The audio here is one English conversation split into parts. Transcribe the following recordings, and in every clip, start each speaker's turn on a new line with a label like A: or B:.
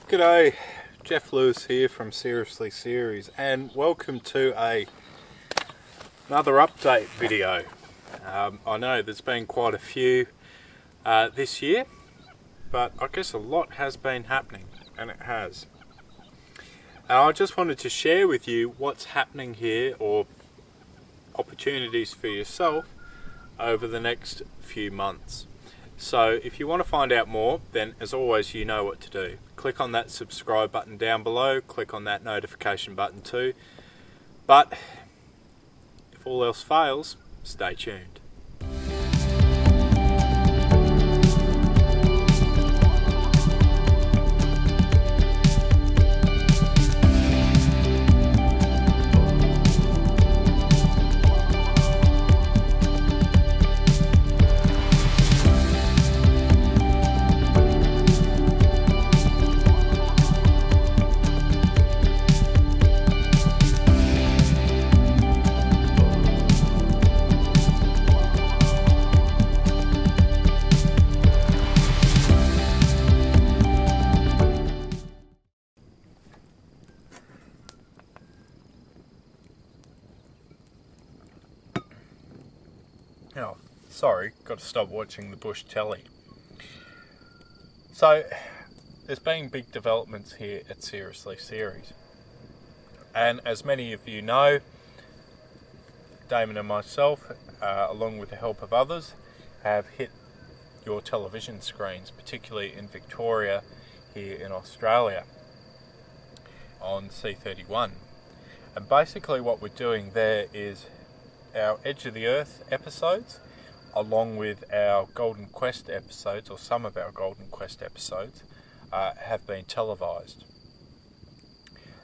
A: G'day, Geoff Lewis here from Seriously Series, and welcome to another update video. I know there's been quite a few this year, but I guess a lot has been happening, and it has. And I just wanted to share with you what's happening here, or opportunities for yourself over the next few months. So if you want to find out more, then as always, you know what to do. Click on that subscribe button down below, click on that notification button too. But if all else fails, stay tuned. Oh, sorry, got to stop watching the bush telly. So, there's been big developments here at Seriously Series. And as many of you know, Damon and myself, along with the help of others, have hit your television screens, particularly in Victoria, here in Australia, on C31. And basically what we're doing there is our Edge of the Earth episodes, along with our Golden Quest episodes, or some of our Golden Quest episodes, have been televised.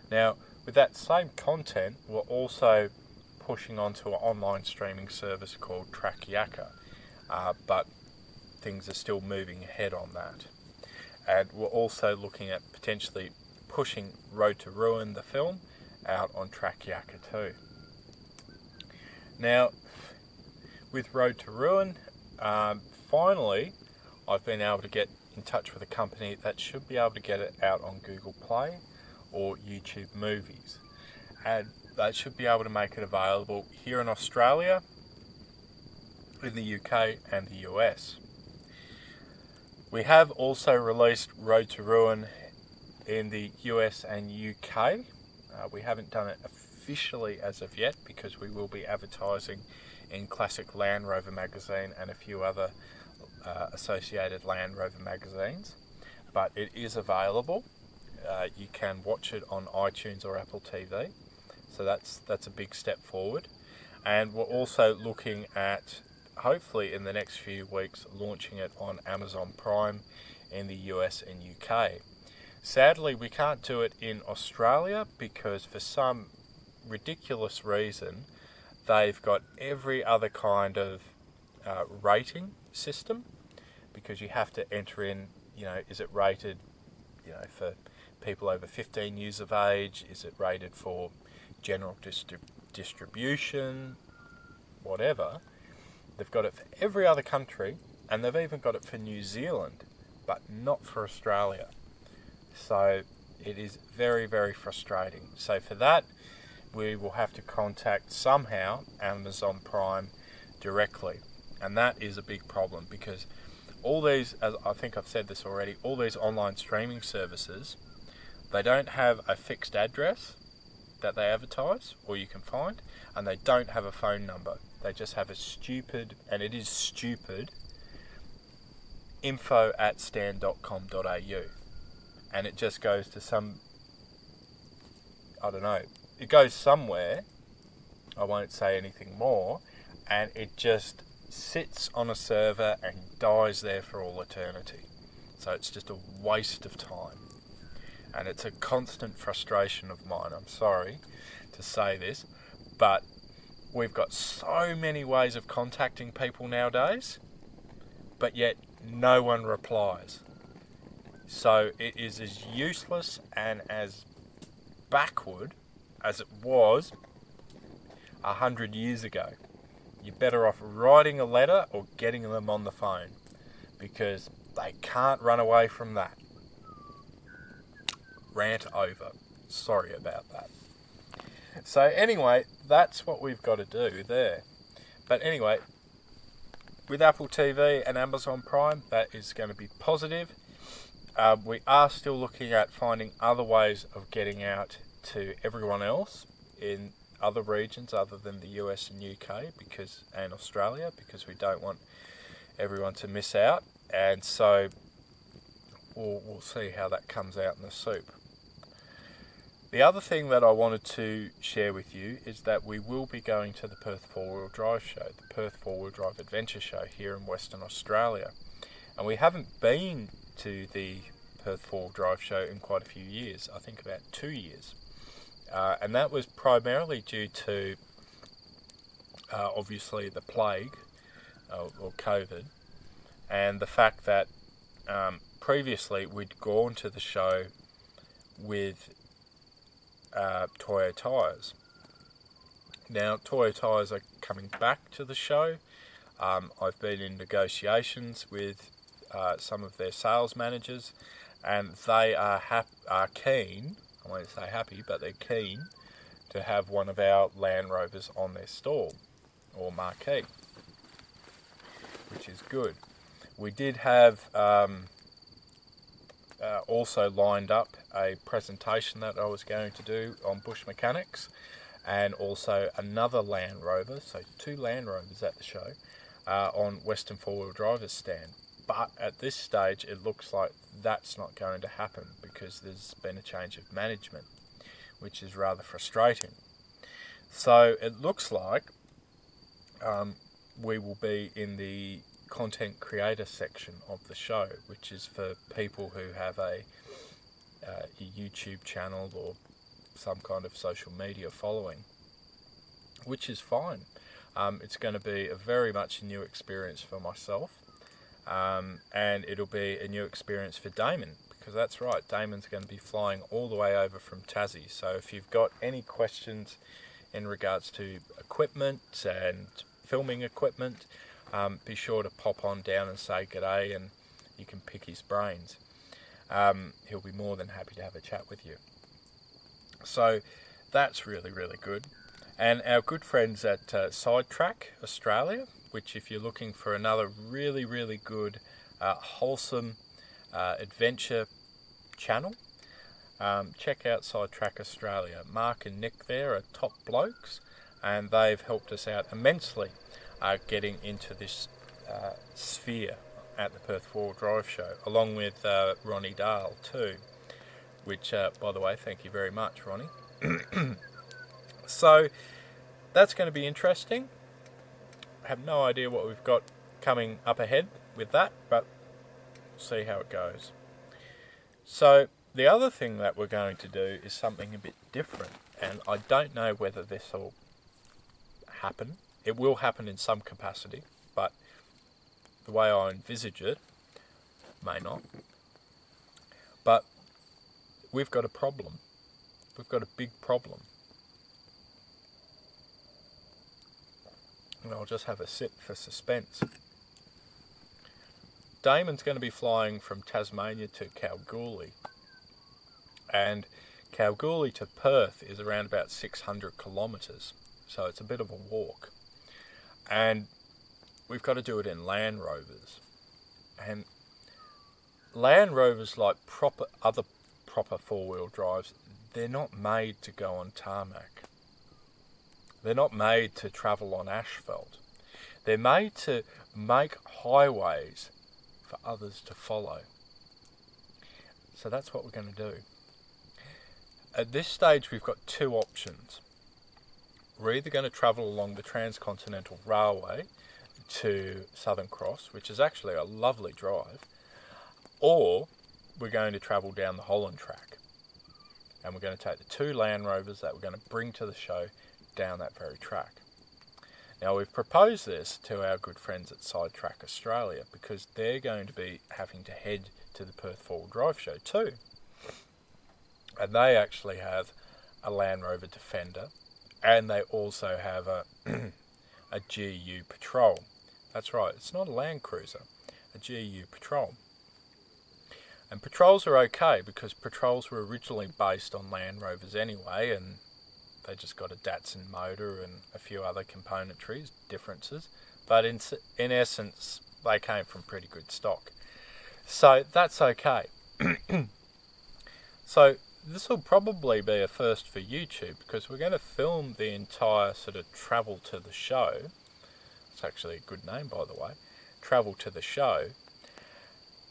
A: Now, with that same content, we're also pushing onto an online streaming service called Trakyaka, but things are still moving ahead on that. And we're also looking at potentially pushing Road to Ruin, the film, out on Trakyaka too. Now, with Road to Ruin, finally, I've been able to get in touch with a company that should be able to get it out on Google Play or YouTube Movies. And they should be able to make it available here in Australia, in the UK and the US. We have also released Road to Ruin in the US and UK. We haven't done it officially as of yet, because we will be advertising in Classic Land Rover magazine and a few other associated Land Rover magazines, but it is available. You can watch it on iTunes or Apple TV, so that's a big step forward. And we're also looking at, hopefully in the next few weeks, launching it on Amazon Prime in the US and UK. Sadly, we can't do it in Australia because for some ridiculous reason they've got every other kind of rating system, because you have to enter in, is it rated, for people over 15 years of age, is it rated for general distribution, whatever. They've got it for every other country, and they've even got it for New Zealand, but not for Australia. So it is very, very frustrating. So for that, we will have to contact somehow Amazon Prime directly. And that is a big problem, because all these, as I think I've said this already, all these online streaming services, they don't have a fixed address that they advertise or you can find, and they don't have a phone number. They just have a stupid, and it is stupid, info@stan.com.au. And it just goes to some, I don't know, it goes somewhere, I won't say anything more, and it just sits on a server and dies there for all eternity. So it's just a waste of time. And it's a constant frustration of mine. I'm sorry to say this, but we've got so many ways of contacting people nowadays, but yet no one replies. So it is as useless and as backward as it was 100 years ago. You're better off writing a letter or getting them on the phone, because they can't run away from that. rant over. Sorry about that. So anyway, that's what we've got to do there. But anyway, with Apple TV and Amazon Prime, that is going to be positive. We are still looking at finding other ways of getting out to everyone else in other regions other than the US and UK and Australia, because we don't want everyone to miss out. And so we'll see how that comes out in the soup. The other thing that I wanted to share with you is that we will be going to the Perth 4-Wheel Drive Show, the Perth 4-Wheel Drive Adventure Show here in Western Australia. And we haven't been to the Perth 4-Wheel Drive Show in quite a few years, I think about 2 years. And that was primarily due to, obviously, the plague, or COVID, and the fact that previously we'd gone to the show with Toyo tyres. Now, Toyo tyres are coming back to the show. I've been in negotiations with some of their sales managers, and they are keen, I won't say happy, but they're keen to have one of our Land Rovers on their stall, or marquee, which is good. We did have also lined up a presentation that I was going to do on bush mechanics, and also another Land Rover, so 2 Land Rovers at the show, on Western 4-Wheel Driver's stand. But at this stage it looks like that's not going to happen because there's been a change of management, which is rather frustrating. So it looks like we will be in the content creator section of the show, which is for people who have a YouTube channel or some kind of social media following, which is fine. It's going to be a very much a new experience for myself, and it'll be a new experience for Damon, because that's right, Damon's going to be flying all the way over from Tassie. So if you've got any questions in regards to equipment and filming equipment, be sure to pop on down and say g'day, and you can pick his brains. He'll be more than happy to have a chat with you. So that's really, really good. And our good friends at Sidetrack Australia, which if you're looking for another really, really good, wholesome adventure channel, check out Sidetrack Australia. Mark and Nick there are top blokes, and they've helped us out immensely getting into this sphere at the Perth 4-Wheel Drive Show, along with Ronnie Dahl too, which, by the way, thank you very much, Ronnie. So that's going to be interesting. I have no idea what we've got coming up ahead with that, but we'll see how it goes. So the other thing that we're going to do is something a bit different, and I don't know whether this will happen. It will happen in some capacity, but the way I envisage it may not. But we've got a problem. We've got a big problem. And I'll just have a sip for suspense. Damon's going to be flying from Tasmania to Kalgoorlie. And Kalgoorlie to Perth is around about 600 kilometres. So it's a bit of a walk. And we've got to do it in Land Rovers. And Land Rovers, like other proper 4-wheel drives, they're not made to go on tarmac. They're not made to travel on asphalt. They're made to make highways for others to follow. So that's what we're going to do. At this stage, we've got 2 options. We're either going to travel along the Transcontinental Railway to Southern Cross, which is actually a lovely drive, or we're going to travel down the Holland Track. And we're going to take the 2 Land Rovers that we're going to bring to the show down that very track. Now, we've proposed this to our good friends at Sidetrack Australia because they're going to be having to head to the Perth 4-Wheel Drive Show too. And they actually have a Land Rover Defender, and they also have a GU Patrol. That's right, it's not a Land Cruiser, a GU Patrol. And patrols are okay because patrols were originally based on Land Rovers anyway, and they just got a Datsun motor and a few other componentries differences. But in essence, they came from pretty good stock. So that's okay. So this will probably be a first for YouTube because we're going to film the entire sort of travel to the show. It's actually a good name, by the way. Travel to the show.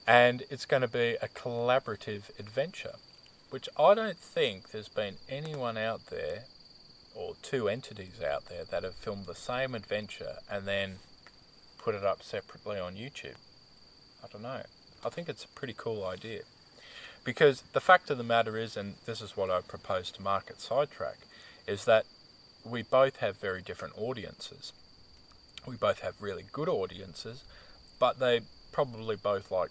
A: And it's going to be a collaborative adventure, which I don't think there's been anyone out there or two entities out there that have filmed the same adventure and then put it up separately on YouTube. I don't know. I think it's a pretty cool idea. Because the fact of the matter is, and this is what I propose to Market Sidetrack, is that we both have very different audiences. We both have really good audiences, but they probably both like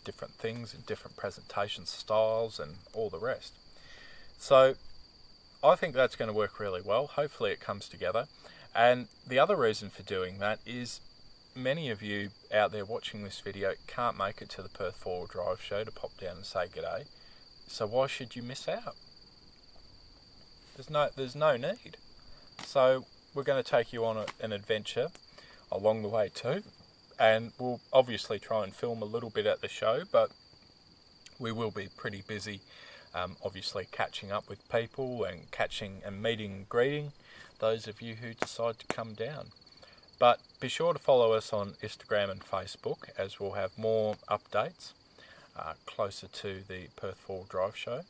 A: different things and different presentation styles and all the rest. So I think that's going to work really well. Hopefully it comes together. And the other reason for doing that is many of you out there watching this video can't make it to the Perth 4-wheel drive show to pop down and say g'day. So why should you miss out? There's no need. So we're going to take you on an adventure along the way too. And we'll obviously try and film a little bit at the show, but we will be pretty busy obviously catching up with people and catching and meeting and greeting those of you who decide to come down. But be sure to follow us on Instagram and Facebook as we'll have more updates closer to the Perth 4-wheel drive show.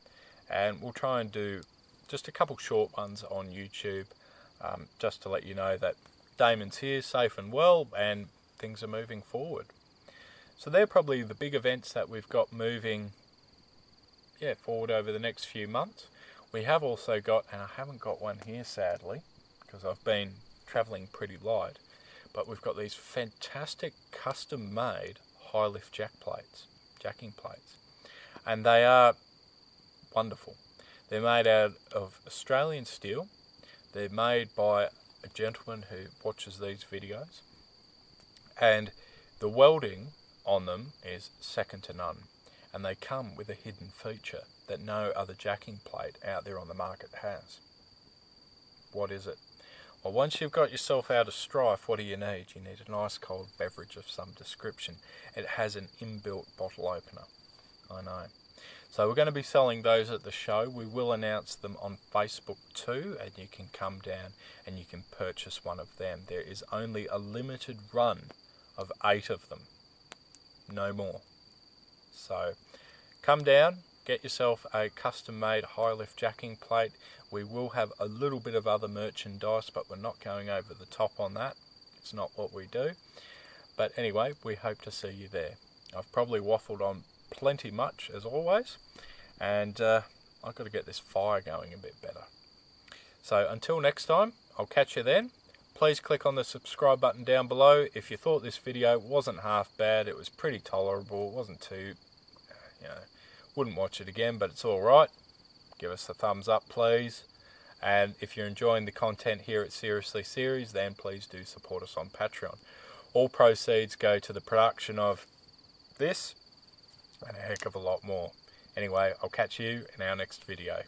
A: And we'll try and do just a couple short ones on YouTube just to let you know that Damon's here safe and well and things are moving forward. So they're probably the big events that we've got moving forward over the next few months. We have also got, and I haven't got one here sadly because I've been travelling pretty light, but we've got these fantastic custom made high lift jacking plates, and they are wonderful. They're made out of Australian steel. They're made by a gentleman who watches these videos, and the welding on them is second to none, and they come with a hidden feature that no other jacking plate out there on the market has. What is it? Well, once you've got yourself out of strife, what do you need? You need an ice cold beverage of some description. It has an inbuilt bottle opener. I know. So we're going to be selling those at the show. We will announce them on Facebook too, and you can come down and you can purchase one of them. There is only a limited run of 8 of them. No more. So come down, get yourself a custom made high lift jacking plate. We will have a little bit of other merchandise, but we're not going over the top on that. It's not what we do. But anyway, we hope to see you there. I've probably waffled on plenty much as always, and I've got to get this fire going a bit better. So until next time, I'll catch you then. Please click on the subscribe button down below. If you thought this video wasn't half bad, it was pretty tolerable, it wasn't too, wouldn't watch it again, but it's alright. Give us a thumbs up please. And if you're enjoying the content here at Seriously Series, then please do support us on Patreon. All proceeds go to the production of this and a heck of a lot more. Anyway, I'll catch you in our next video.